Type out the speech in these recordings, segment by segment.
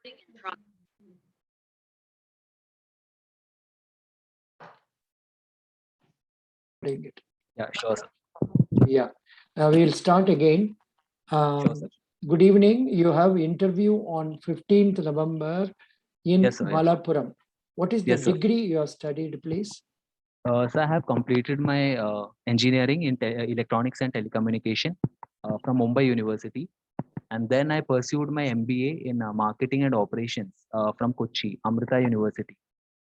Bring it. Yeah, sure, sir. Yeah. We'll start again. Sure, sir. Good evening. You have interview on 15th November in Yes, sir. Yes. Malappuram. What is the Yes, sir. degree you have studied, please? So I have completed my engineering in electronics and telecommunication from Mumbai University, and then I pursued my MBA in marketing and operations from Kochi, Amrita University,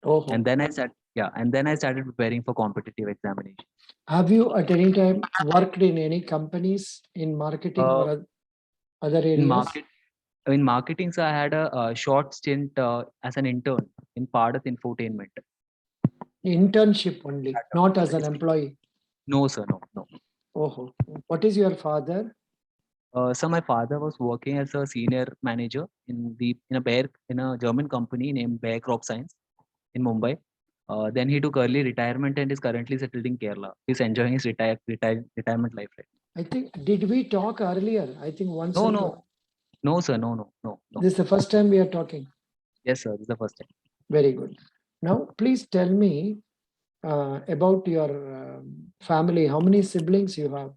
Oh, and then I started preparing for competitive examination. have you at any time worked in any companies in marketing or other In areas? marketing, so I had a short stint as an intern in Padath Infotainment. Internship only, not as an employee. No, sir, no. Oh, what is your father? So my father was working as a senior manager in a German company named Bayer Crop Science in Mumbai. Then he took early retirement and is currently settled in Kerala. He's enjoying his retirement life right I think, did we talk earlier? I think once. now. or No, twice. no, sir, no. This is the first time we are talking. Yes, sir, this is the first time. Very good. Now, please tell me about your family. How many siblings you have?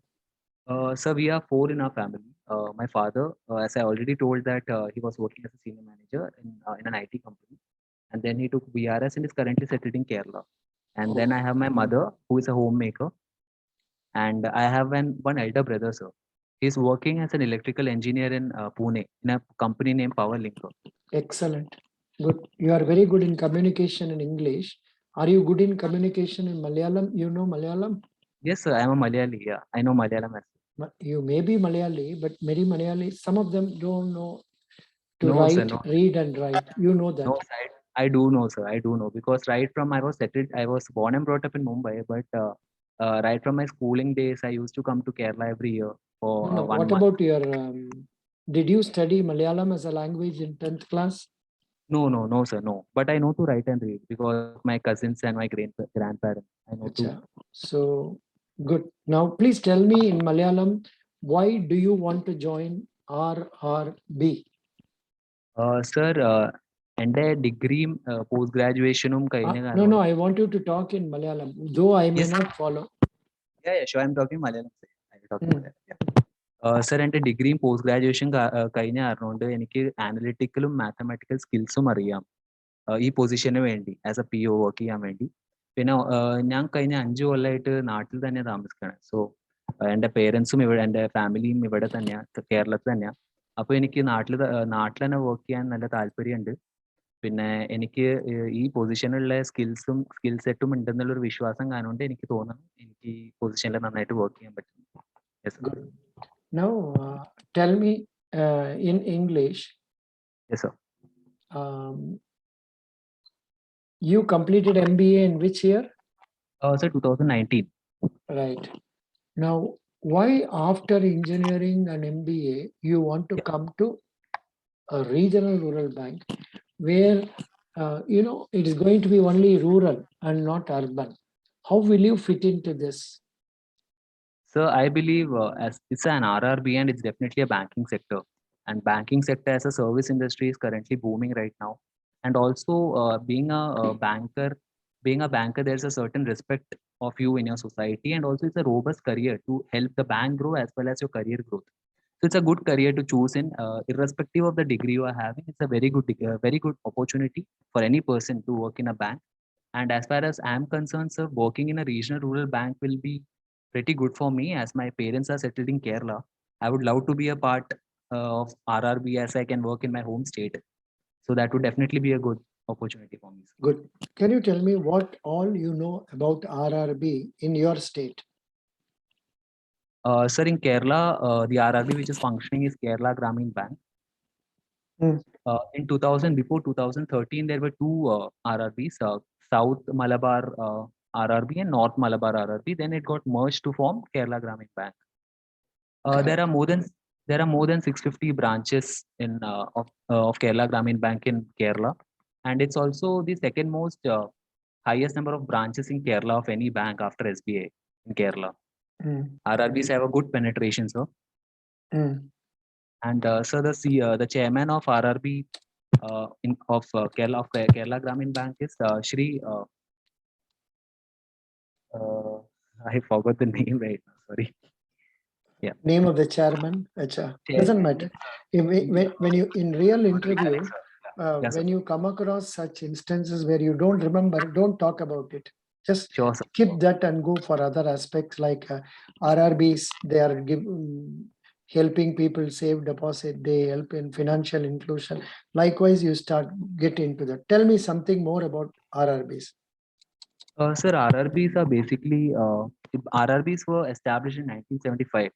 So we are four in our family. My father, as I already told that he was working as a senior manager in an IT company, and then he took VRS and is currently settled in Kerala. And then I have my mother, who is a homemaker, and I have one elder brother, sir. He's working as an electrical engineer in Pune in a company named Power Linker. Excellent. Good. You are very good in communication in English. Are you good in communication in Malayalam? You know Malayalam? Yes, sir. I'm a Malayali. Yeah, I know Malayalam as well. You may be Malayali, but many Malayali, some of them don't know to No, write, sir, no. read and write. You know that. No, sir, I do know, sir. I do know because right from I was settled, I was born and brought up in Mumbai, but right from my schooling days, I used to come to Kerala every year for No, 1 what month. about your, did you study Malayalam as a language in 10th class? No, sir, no. But I know to write and read because my cousins and my grandparents. I know to. Acha. So good. Now, please tell me in Malayalam, why do you want to join RRB? Sir, എൻ്റെ ഡിഗ്രിയും post ഗ്രാജുവേഷനും കഴിഞ്ഞ No, കാരണം no, I want you to talk in Malayalam, though I may Yes. not follow. Yeah, sure. I'm talking Malayalam. I'm talking Hmm. Malayalam. Yeah. Sir, എൻ്റെ ഡിഗ്രിയും post graduation കഴിഞ്ഞ കാരണം കൊണ്ട് എനിക്ക് അനലിറ്റിക്കലും മാത്തമാറ്റിക്കൽ സ്കിൽസും അറിയാം ഈ പൊസിഷന് വേണ്ടി ആസ് എ PO വർക്ക് ചെയ്യാൻ വേണ്ടി. പിന്നെ ഞാൻ കഴിഞ്ഞ 5 കൊല്ലമായിട്ട് നാട്ടിൽ തന്നെ താമസിക്കുകയാണ്. സോ എൻ്റെ പേരൻസും ഇവിടെ, എൻ്റെ ഫാമിലിയും ഇവിടെ തന്നെയാണ്, കേരളത്തിൽ തന്നെയാണ്. അപ്പോൾ എനിക്ക് നാട്ടിൽ തന്നെ വർക്ക് ചെയ്യാൻ നല്ല താല്പര്യമുണ്ട്. പിന്നെ എനിക്ക് ഈ പൊസിഷനിലുള്ള സ്കിൽ സെറ്റും ഉണ്ടെന്നുള്ളൊരു വിശ്വാസം കാരണം കൊണ്ട് എനിക്ക് തോന്നുന്നു എനിക്ക് ഈ പൊസിഷനിൽ നന്നായിട്ട് വർക്ക് ചെയ്യാൻ പറ്റും. Yes, sir. Good. Now, tell me in English, Yes, sir. You completed MBA in which year? Sir, 2019. Right. Now, why after engineering and MBA, you want to come to a regional rural bank where, it is going to be only rural and not urban? How will you fit into this? So I believe as it's an RRB and it's definitely a banking sector. And banking sector as a service industry is currently booming right now. And also being a banker, there's a certain respect of you in your society, and also it's a robust career to help the bank grow as well as your career growth. So it's a good career to choose in, irrespective of the degree you are having. It's a very good opportunity for any person to work in a bank. And as far as I'm concerned, sir, working in a regional rural bank will be pretty good for me as my parents are settled in Kerala. I would love to be a part of RRB as I can work in my home state. So that would definitely be a good opportunity for me, sir. Good. Can you tell me what all you know about RRB in your state? Sir, in Kerala, the RRB which is functioning is Kerala Grameen Bank. In 2000, before 2013, there were two RRBs, South Malabar RRB and North Malabar RRB. Then it got merged to form Kerala Grameen Bank. There are more than 650 branches of Kerala Grameen Bank in Kerala, and it's also the second most highest number of branches in Kerala of any bank after SBI in Kerala. RRBs have a good penetration, sir. And sir, the chairman of RRB of Kerala Gramin Bank is Shri. I forgot the name right now. Sorry. Name of the chairman, HR. Doesn't Chairman. matter. When you in real interview, Yes, sir. when you come across such instances where you don't remember, don't talk about it. Just Sure, sir. keep that and go for other aspects like RRBs. They are helping people save deposit. They help in financial inclusion. Likewise, you start get into that. Tell me something more about RRBs. Sir, RRBs are basically RRBs were established in 1975.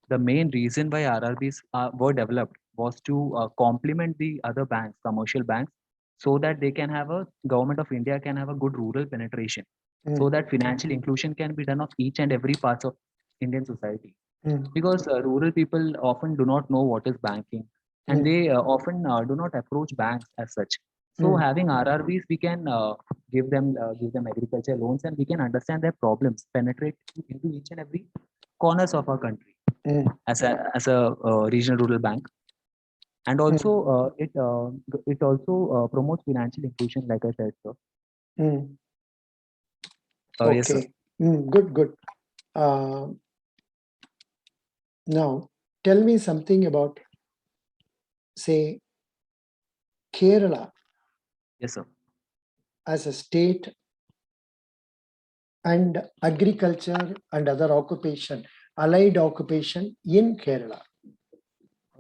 The main reason why RRBs were developed was to complement the other banks, commercial banks, so that they can have a government of India can have a good rural penetration, so Mm, that financial inclusion can be done of each and every parts of Indian society. mm, Because rural people often do not know what is banking, and mm, they often do not approach banks as such. So mm, having RRBs, we can give them agriculture loans, and we can understand their problems, penetrate into each and every corners of our country mm, as a regional rural bank. And also it also promotes financial inclusion, like I said. So mm. yes, sir. Okay. Good, good. Uh, Now, tell me something about, say, Kerala Yes, sir. as a state and agriculture and other occupation, allied occupation in Kerala.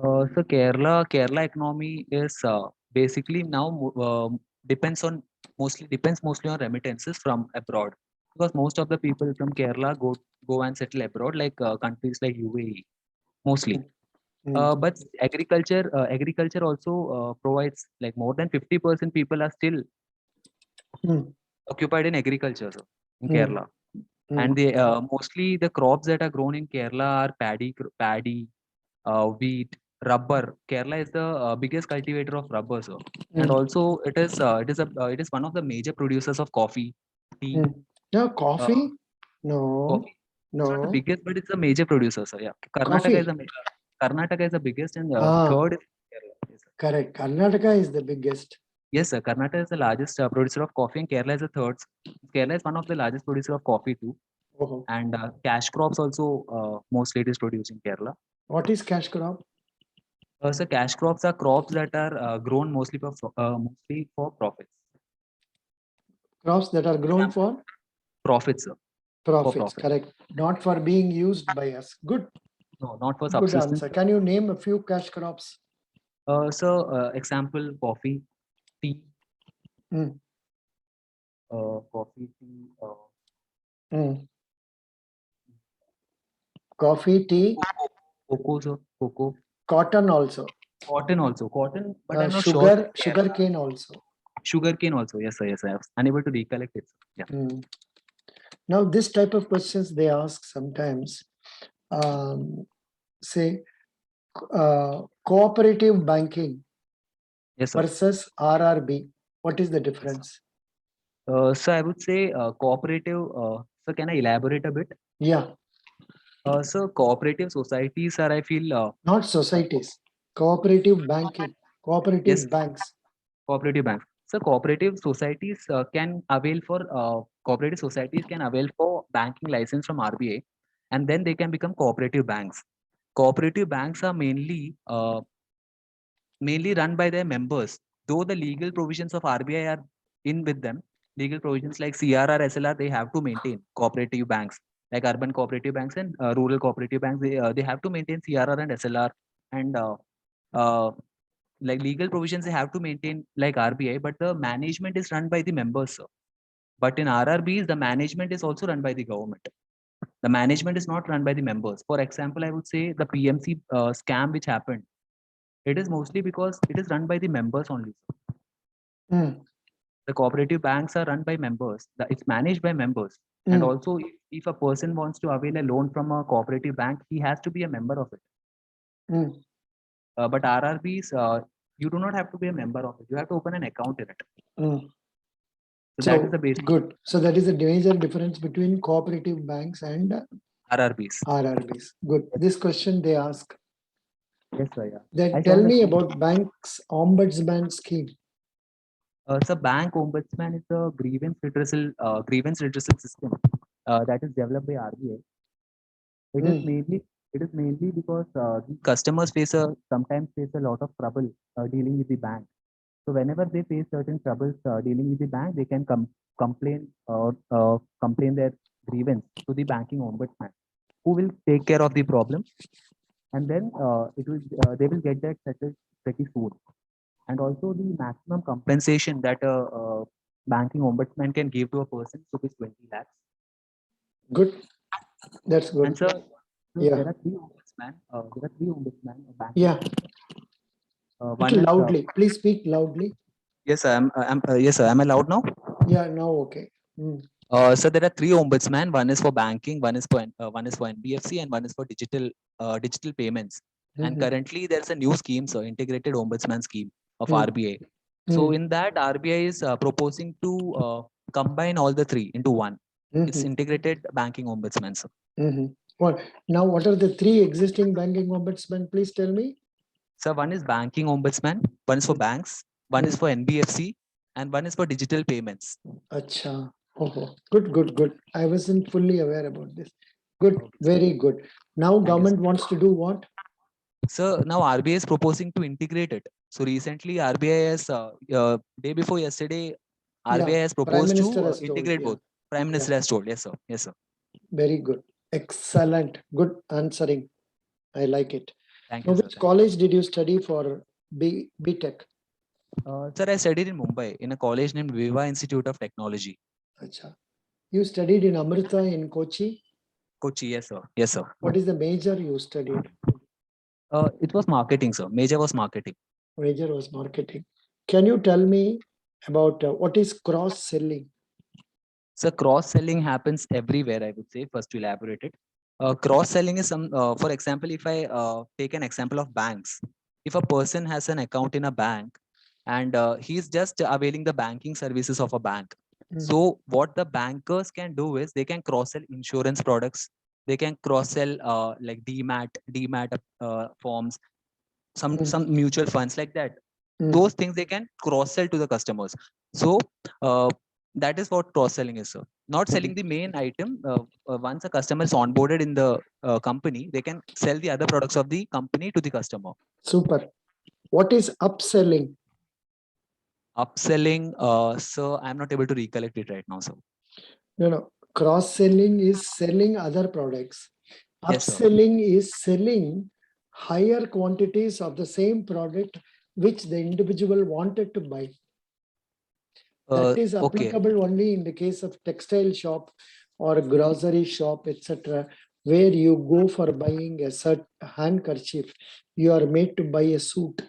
So Kerala economy is basically now depends mostly on remittances from abroad, because most of the people from Kerala go and settle abroad, like countries like UAE mostly. Mm, But agriculture also provides, like, more than 50% people are still mm, occupied in agriculture, so, in mm, Kerala. And mm, mostly the crops that are grown in Kerala are paddy, wheat, rubber. Kerala is the biggest cultivator of rubber, sir. And mm, also it is one of the major producers of coffee, tea. mm. No, Uh, coffee? No, Coffee. It's not the no. biggest, but it's a major producer, sir. Yeah, Coffee. Karnataka is the biggest, and Ah, third is Kerala. Yes, sir. correct. Karnataka is the biggest. Yes, sir. Karnataka is the largest producer of coffee, and Kerala is the third. Kerala is one of the largest producer of coffee too, Oh, and cash crops also mostly it is produced in Kerala. what is cash crop? So cash crops are crops that are grown mostly for profits. Crops that are grown Example, for profits, sir. For profits. profit. Correct. Not for being used by us. Good, No, not for good subsistence. answer. Can you name a few cash crops? So example, coffee, tea, Mm, coffee, tea, mm. Coffee, tea, cocoa, sir. Cocoa, cotton also. cotton also, cotton, but I'm not sure. Sugar cane also. Sugarcane also. Yes, sir. Yes, I was unable to recollect it, sir. Yeah. Mm. Now, this type of questions they ask sometimes. Say, cooperative banking Yes, sir. versus RRB. What is the Yes, sir. difference? So I would say cooperative. So can I elaborate a bit? Yeah, So cooperative societies are, I feel, not societies. Cooperative banking, yes, cooperative banks. cooperative banks. So cooperative societies can avail for banking license from RBI, and then they can become cooperative banks. Cooperative banks are mainly run by their members, though the legal provisions of RBI are in with them. Legal provisions like CRR, SLR, they have to maintain cooperative banks, like urban cooperative banks and rural cooperative banks. They have to maintain CRR and SLR, and uh, like legal provisions they have to maintain like RBI, but the management is run by the members, sir. But in RRBs, the management is also run by the government. The management is not run by the members. For example, I would say the PMC scam which happened, it is mostly because it is run by the members only. Mm, The cooperative banks are run by members. It's managed by members. And mm, also, if a person wants to avail a loan from a cooperative bank, he has to be a member of it. mm, But RRBs, you do not have to be a member of it. You have to open an account in it. mm. So that is the So basic good. So that is the major difference between cooperative banks and RRBs. RRBs. Good. This question they ask. Yes, sir. Yeah. Then I saw tell the me scheme. about bank's ombudsman scheme. So bank ombudsman is a grievance redressal system that is developed by RBI. It is Hmm. mainly because the customers sometimes face a lot of trouble dealing with the bank. So whenever they face certain troubles dealing with the bank, they can complain their grievance to the banking ombudsman, who will take care of the problem, and then they will get that settled pretty soon. And also the maximum compensation that a banking ombudsman can give to a person is 20 lakhs. Good. That's And good. so Yeah. there are three ombudsman. A banking Yeah. ombudsman. One Little is loudly. Please speak loudly. yes, yes, sir. Am I loud now? Yeah. Now okay. Hmm. So there are three ombudsman. One is for banking, one is for NBFC, and one is for digital payments. And Mhm. currently, there's a new scheme, so integrated ombudsman scheme of Hmm. RBI. So Hmm. in that, RBI is proposing to combine all the three into one. It's Mhm. integrated banking ombudsman. So, Mhm. Well, now what are the three existing banking ombudsman? Please tell me. so one is banking ombudsman, one is for Mm. banks, one is Mm. for NBFC, and one is for digital payments. Acha. Oh, good, good, good. I wasn't fully aware about this. Good, Okay, sir. very good. Now Thank you, sir. government wants to do what? So now RBI is proposing to integrate it. So recently, RBI has day before yesterday, Yeah, RBI has Prime proposed Minister to has told. integrate Yeah, both. Prime yeah, Minister has told. Yes, sir. Yes, sir. very good. Excellent. Good answering. I like it. Thank Now, you, sir. which college did you study for BTech? Sir, I studied in Mumbai in a college named Viva Institute of Technology, Acha. You studied in Amrita in Kochi. Kochi. Yes, sir. Yes, sir. What is the major you studied? It was marketing, sir. Major was marketing. Major was marketing. Can you tell me about what is cross selling? So cross selling happens everywhere, I would say. First to elaborate it. Cross selling is for example, if I take an example of banks, if a person has an account in a bank and he's just availing the banking services of a bank. Mm. So what the bankers can do is they can cross sell insurance products. They can cross sell like DMAT forms, some mutual funds like that. Mm. Those things they can cross sell to the customers. So uh, that is what cross selling is, sir. Not selling the main item. Once a customer is onboarded in the company, they can sell the other products of the company to the customer. Super. What is upselling? Upselling, so I'm not able to recollect it right now, sir. No, no. Cross selling is selling other products. Yes, sir. Upselling is selling higher quantities of the same product which the individual wanted to buy. That is Okay. applicable only in the case of textile shop or grocery shop, etc., where you go for buying a handkerchief. You are made to buy a suit.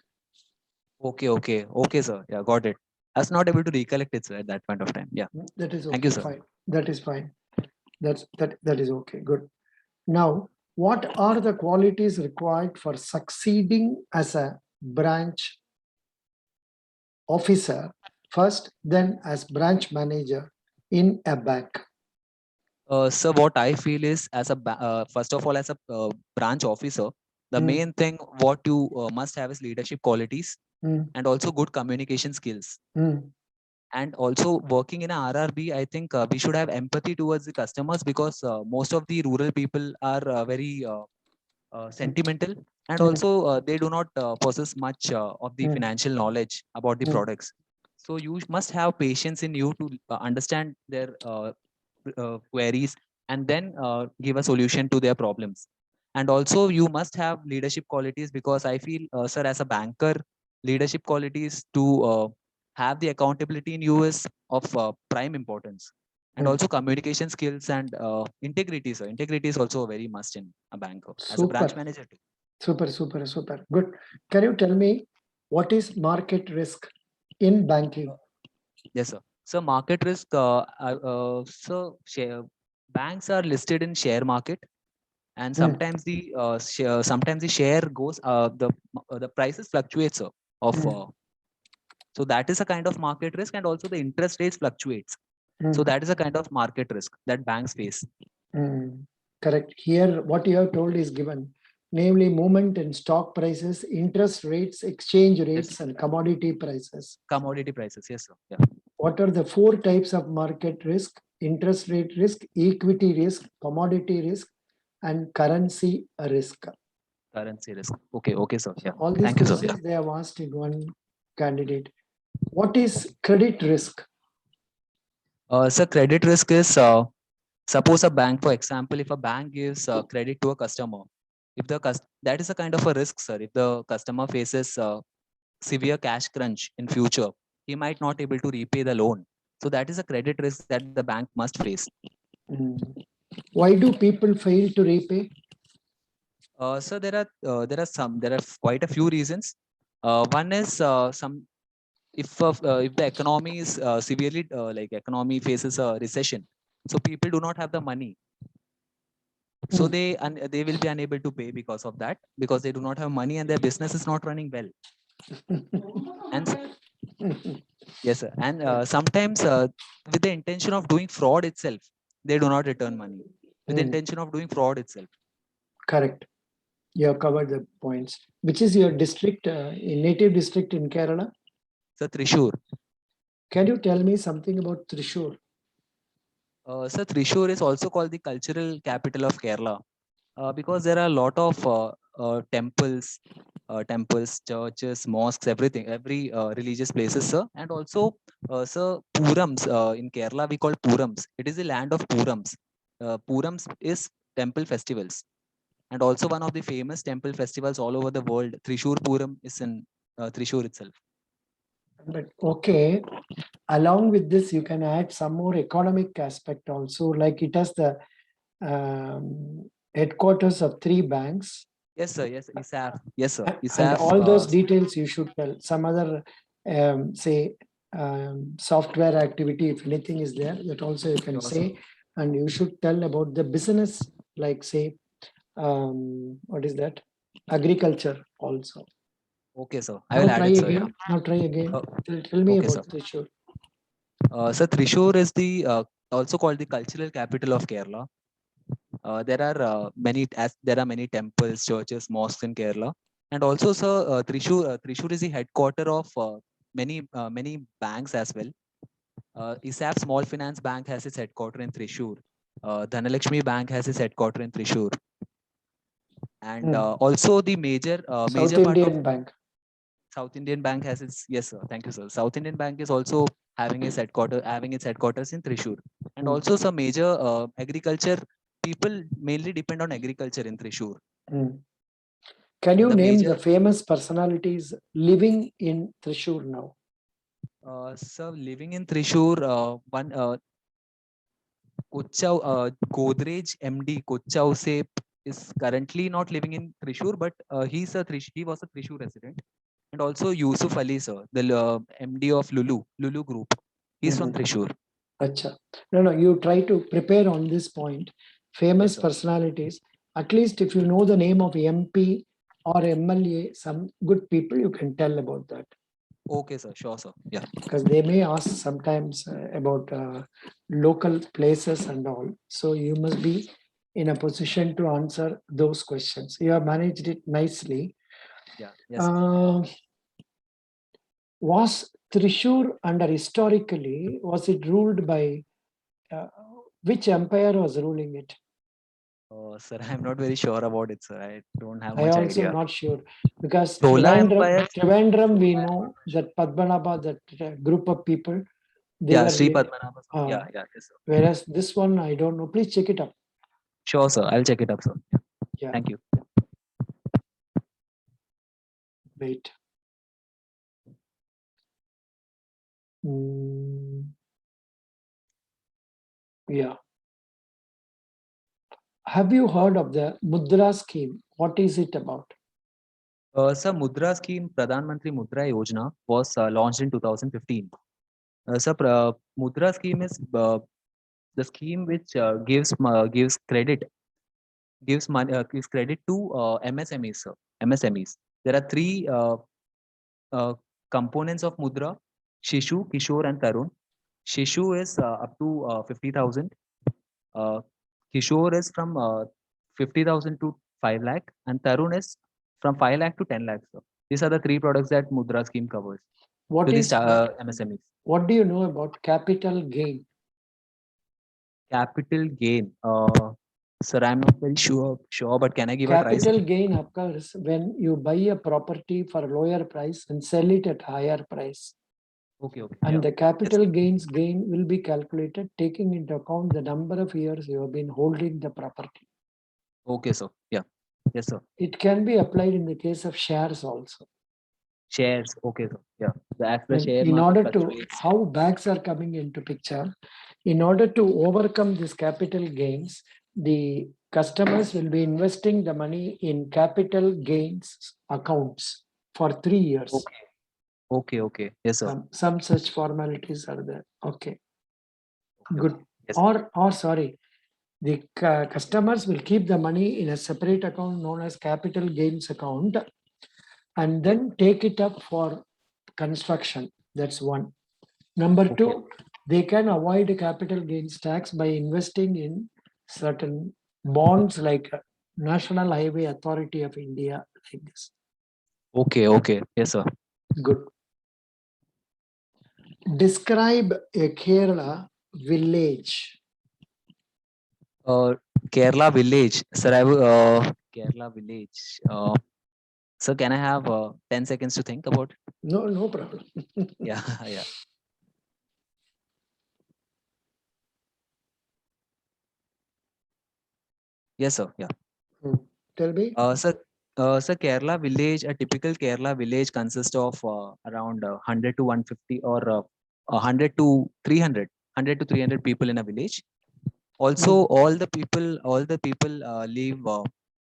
Okay, sir. Yeah, got it. I was not able to recollect it, sir, at that point of time. Yeah. That is Thank you, okay. sir. Fine. That is fine. That is okay. Good. Now, what are the qualities required for succeeding as a branch officer first, then as branch manager in a bank? So what I feel is, first of all, as a branch officer, the Mm. main thing what you must have is leadership qualities Mm. and also good communication skills. Mm. And also working in a RRB, I think we should have empathy towards the customers, because most of the rural people are very sentimental, and Mm. also they do not possess much of the Mm. financial knowledge about the Mm. products. So you must have patience in you to understand their queries, and then give a solution to their problems. And also you must have leadership qualities, because I feel, sir, as a banker, leadership qualities to have the accountability in you is of prime importance. And Mm. also communication skills and integrity, sir. Integrity is also very must in a banker as a branch Super, manager too. super, super, super. Good. Can you tell me what is market risk in banking? Yes, sir. So market risk, banks are listed in share market, and Mm. sometimes the share goes the prices fluctuates, sir, of Mm. so that is a kind of market risk, and also the interest rates fluctuates. So Mm. that is a kind of market risk that banks face. Mm. Correct. Here, what you have told is given. namely movement in stock prices, interest rates, exchange rates, and commodity prices. Commodity prices. Yes, sir. Yeah. What are the four types of market risk? Interest rate risk, equity risk, commodity risk, and currency risk. Currency risk. Okay. Okay, sir. Yeah. All these Thank you, sir. Yeah. questions they have asked in one candidate. What is credit risk? So credit risk is suppose a bank, for example, if a bank gives credit to a customer, if that is a kind of a risk, sir. If the customer faces severe cash crunch in future, he might not able to repay the loan. So that is a credit risk that the bank must face. Why do people fail to repay? So there are quite a few reasons. One is if the economy is severely like economy faces a recession, so people do not have the money, so they will be unable to pay because of that, because they do not have money and their business is not running well. And yes, sir. And sometimes with the intention of doing fraud itself, they do not return money with the intention of doing fraud itself. Correct. You have covered the points. Which is your district, native district in Kerala? So Trishur. Can you tell me something about Trishur? So Trishur is also called the cultural capital of Kerala because there are a lot of temples, churches, mosques, everything, every religious places, sir. And also, sir, Purams in Kerala we call Purams. It is the land of Purams. Purams is temple festivals, and also one of the famous temple festivals all over the world. Trishur Puram is in Trishur itself. But okay, along with this, you can add some more economic aspect also, like it has the headquarters of 3 banks. Yes, sir. Yes, ISAF. Yes, sir. And ISAF. all those details you should tell. Some other, say, software activity, if anything is there, that also you can Sure, say. And you should tell about the business, like say, what is that? Agriculture also. Okay, sir. I will Now add try it, sir. again. Yeah. Now try again. Tell me Okay, about sir. Trishur. So Trishur is the also called the cultural capital of Kerala. There are many temples, churches, mosques in Kerala, and also, sir, Trishur is the headquarter of many banks as well. ISAF Small Finance Bank has its headquarter in Trishur. Dhanalakshmi Bank has its headquarter in Trishur, and also the major South part Indian of Bank. South Indian Bank has its, yes, sir. Thank you, sir. South Indian Bank is also having its headquarters in Trishur, and also some major agriculture. People mainly depend on agriculture in Trishur. Can you The name major, the famous personalities living in Trishur now? so living in Trishur, one Godrej MD Kochau Sep is currently not living in Trishur, but he was a Trishur resident. And also Yusuf Ali, sir, the MD of Lulu Group. He's from Trishur. Acha. No, you try to prepare on this point. Famous personalities. At least if you know the name of MP or MLA, some good people, you can tell about that. Okay, sir. Sure, sir. Yeah. Because they may ask sometimes about local places and all. So you must be in a position to answer those questions. You have managed it nicely. Yeah. Yes. Was Trishur under historically, was it ruled by which empire was ruling it? Sir, I'm not very sure about it, sir. I don't have I much also idea. not sure because Chola Empire. Trivandrum, we know that Padmanabha, that group of people, they Yeah, were Sri Padmanabha. Yeah, yes, sir. whereas this one, I don't know. Please check it up. Sure, sir. I'll check it up, sir. Yeah. Thank you. Wait. Yeah. Have you heard of the Mudra scheme? What is it about? Sir, Mudra scheme, Pradhan Mantri Mudra Yojana was launched in 2015. Sir, Mudra scheme is the scheme which gives credit to MSMEs, sir. MSMEs. There are three components of Mudra: Shishu, Kishore, and Tarun. Shishu is up to 50,000. Kishore is from 50,000 to 5 lakh, and Tarun is from 5 lakh to 10 lakh. So these are the three products that Mudra scheme covers What to the is MSMEs. what do you know about capital gain? Capital gain. Sir, I'm not very sure, but can I give a try? Capital gain occurs when you buy a property for lower price and sell it at higher price. Okay, okay. And Yeah. the capital gains gain will be calculated taking into account the number of years you have been holding the property. Okay, sir. Yeah. Yes, sir. It can be applied in the case of shares also. Shares. Okay, sir. Yeah. As the And share in market order to, fluctuates. how banks are coming into picture, in order to overcome these capital gains, the customers will be investing the money in capital gains accounts for 3 years. Okay. Okay, okay. Yes, sir. Some such formalities are there. Okay, Okay, good. okay. Yes. Or sorry, the customers will keep the money in a separate account known as capital gains account and then take it up for construction. That's one. Number Okay. two, they can avoid capital gains tax by investing in certain bonds like National Highway Authority of India, like this. Okay, okay. Yes, sir. Good. Describe a Kerala village. Kerala village. Sir, Kerala village. Sir, can I have 10 seconds to think about it? No problem. Yeah, yeah. Yes, sir. Yeah. Tell me. Sir, Kerala village, a typical Kerala village consists of around 100 to 150 or 100 to 300, 100 to 300 people in a village. Also, all the people live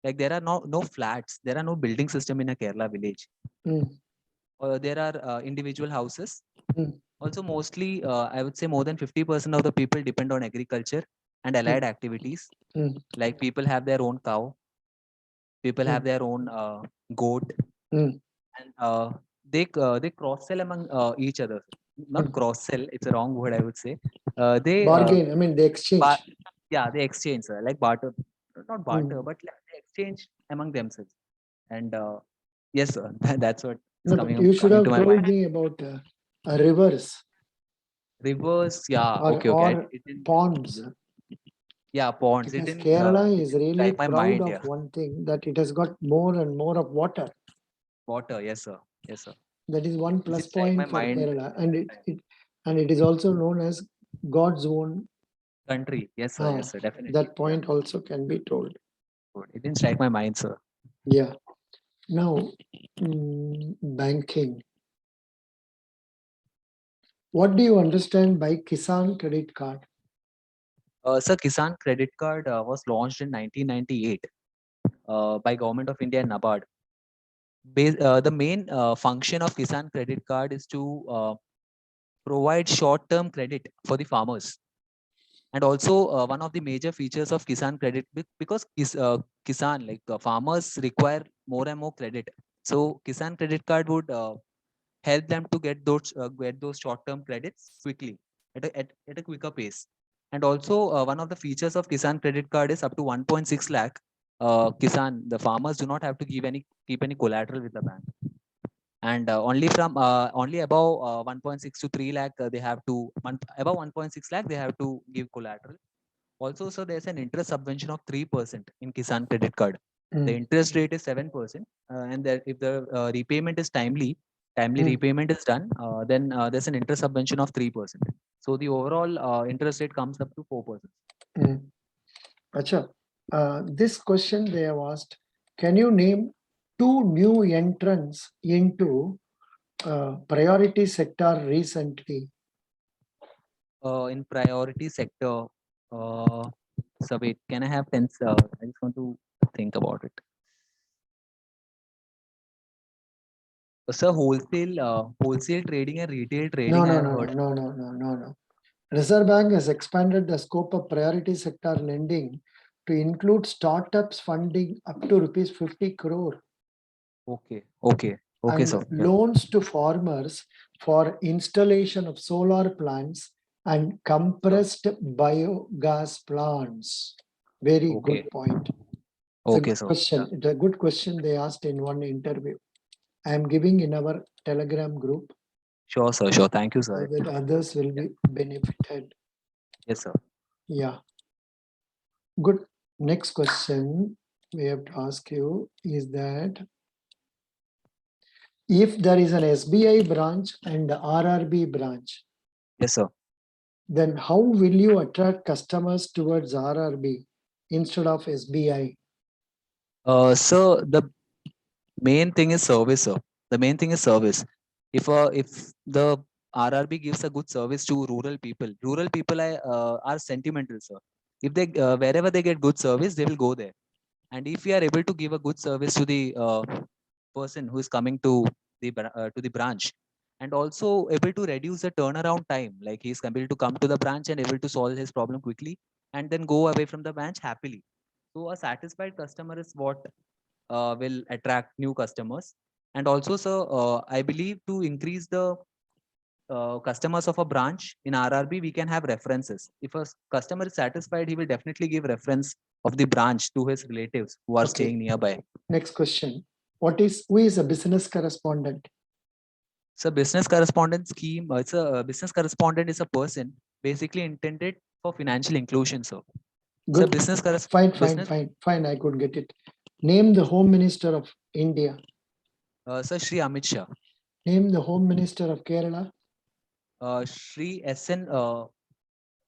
like there are no flats, there are no building system in a Kerala village. Mm. There are individual houses. Mm. Also, mostly, I would say more than 50% of the people depend on agriculture and allied activities. Mm. Like people have their own cow, people have their own goat, Mm. and they cross sell among each other. Not cross sell; it's a wrong word, I would say. They Bargain, I mean, they exchange. yeah, they exchange like barter, not barter, Mm. but like they exchange among themselves. And yes, sir, that's what is No, but you should coming have to my told mind. me about rivers Rivers, yeah, or, okay, okay. or ponds. Yeah, ponds. Because Kerala It is didn't really strike my proud mind. of Yeah, one thing, that it has got more and more of water. water. Yes, sir. Yes, sir. That is one It plus didn't strike my point for mind. Kerala, and it is also known as God's own. Country. Yes, sir. Yes, sir. Definitely. That Yeah. point also can be told. Good. It didn't strike my mind, sir. Yeah. Now, banking. What do you understand by Kisan credit card? Sir, Kisan credit card was launched in 1998 by Government of India and NABARD. The main function of Kisan credit card is to provide short-term credit for the farmers. And also one of the major features of Kisan credit, because Kisan, like farmers require more and more credit. So Kisan credit card would help them to get those short-term credits quickly at a quicker pace. And also one of the features of Kisan credit card is up to 1.6 lakh. Kisan, the farmers do not have to keep any collateral with the bank, and only above 1.6 to 3 lakh they have to above 1.6 lakh they have to give collateral. Also, so there's an interest subvention of 3% in Kisan credit card. The interest rate is 7%, and that if the repayment is timely repayment is done, then there's an interest subvention of 3%. So the overall interest rate comes up to 4%. Acha, this question they have asked, can you name 2 new entrants into priority sector recently? In priority sector, so wait, can I have 10? I just want to think about it. Sir, wholesale trading and retail trading, I have heard. No. Reserve Bank has expanded the scope of priority sector lending to include startups funding up to rupees 50 crore. Okay, okay, okay, And sir. Yeah. loans to farmers for installation of solar plants and compressed biogas plants. Very Okay. good point. It's a Okay, good sir. question. It's a good question they asked in one interview. I am giving in our Telegram group Sure, sir. Sure. Thank you, so sir. that others will be benefited. Yes, sir. Yeah. Good. Next question we have to ask you is that if there is an SBI branch and RRB branch, Yes, sir. then how will you attract customers towards RRB instead of SBI? So the main thing is service, sir. The main thing is service. If the RRB gives a good service to rural people are sentimental, sir. If they wherever they get good service, they will go there. And if we are able to give a good service to the person who is coming to the branch, and also able to reduce the turnaround time, like he's able to come to the branch and able to solve his problem quickly, and then go away from the branch happily. So a satisfied customer is what will attract new customers. And also, sir, I believe to increase the customers of a branch in RRB, we can have references. If a customer is satisfied, he will definitely give reference of the branch to his relatives who are Okay. staying nearby. Next question. Who is a business correspondent? So business correspondent scheme, it's a business correspondent is a person basically intended for financial inclusion, sir. So Good. business Fine. I could get it. Name the Home Minister of India. Sir Shri Amit Shah. Name the Home Minister of Kerala. Shri SN, Home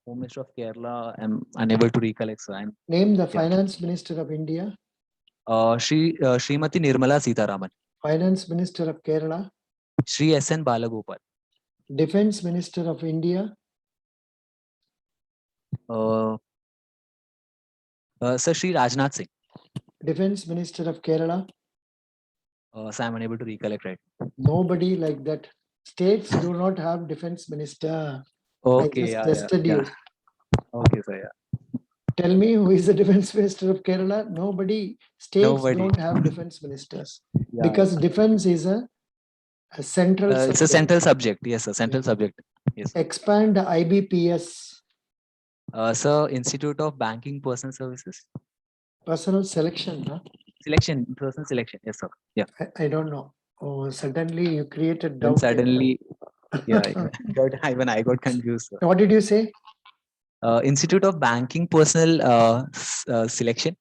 Minister of Kerala. I'm unable to recollect, sir. Name the Finance Minister of India. Srimati Nirmala Sitaraman. Finance Minister of Kerala. Shri SN Balagopal. Defense Minister of India. Sir Shri Rajnath Singh. Defense Minister of Kerala. So I'm unable to recollect, right? Nobody like that. States do not have defense minister. Okay, I just tested you. Okay, sir, yeah. Tell me who is the defense minister of Kerala? Nobody. States Nobody. don't have defense ministers Yeah, because defense is a central it's a subject. central subject. Yes, a central subject. Yes. Expand IBPS. Sir, Institute of Banking Personal Services. Personal selection, huh? Personal selection. Yes, sir. Yeah. I don't know. Oh, suddenly you created Then doubt. suddenly, yeah, even I got confused, sir. What did you say? Institute of Banking Personal Selection.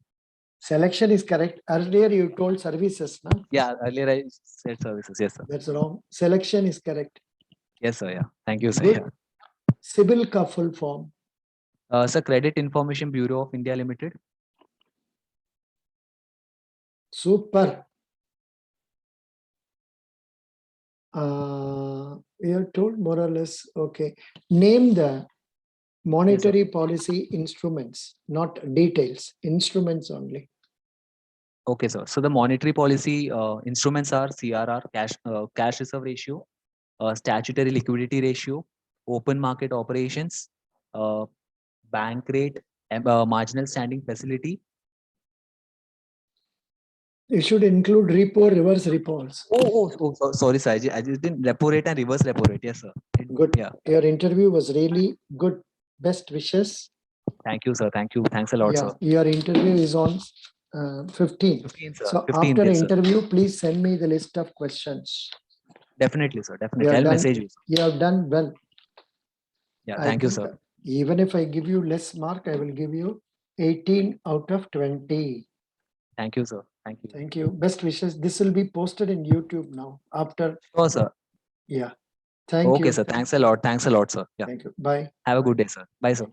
Selection is correct. Earlier you told services, no? Yeah, earlier I said services. Yes, sir. That's wrong. Selection is correct. Yes, sir. Yeah. Thank you, sir. Good. Yeah. CIBIL ka full form. Sir, Credit Information Bureau of India Limited. Super. We are told more or less. Okay. Name the monetary policy instruments, not details. Instruments only. Okay, sir. So the monetary policy instruments are CRR, cash reserve ratio, statutory liquidity ratio, open market operations, bank rate, marginal standing facility. It should include repo, reverse repos. Sorry, sir. I just didn't repo rate and reverse repo rate. Yes, sir. Good. Yeah. Your interview was really good. Best wishes. Thank you, sir. Thank you. Thanks a lot, sir. Your interview is on 15th. 15th, sir. So 15th, after yes, sir. interview, please send me the list of questions. Definitely, sir. Definitely. I'll message you. You have done well. Yeah. Thank you, sir. Even if I give you less mark, I will give you 18 out of 20. Thank you, sir. Thank you. Thank you. Best wishes. This will be posted in YouTube now after. Sure, sir. Yeah. Thank you. Okay, sir. Thanks a lot. Thanks a lot, sir. Yeah. Thank you. Bye. Have a good day, sir. Bye, sir.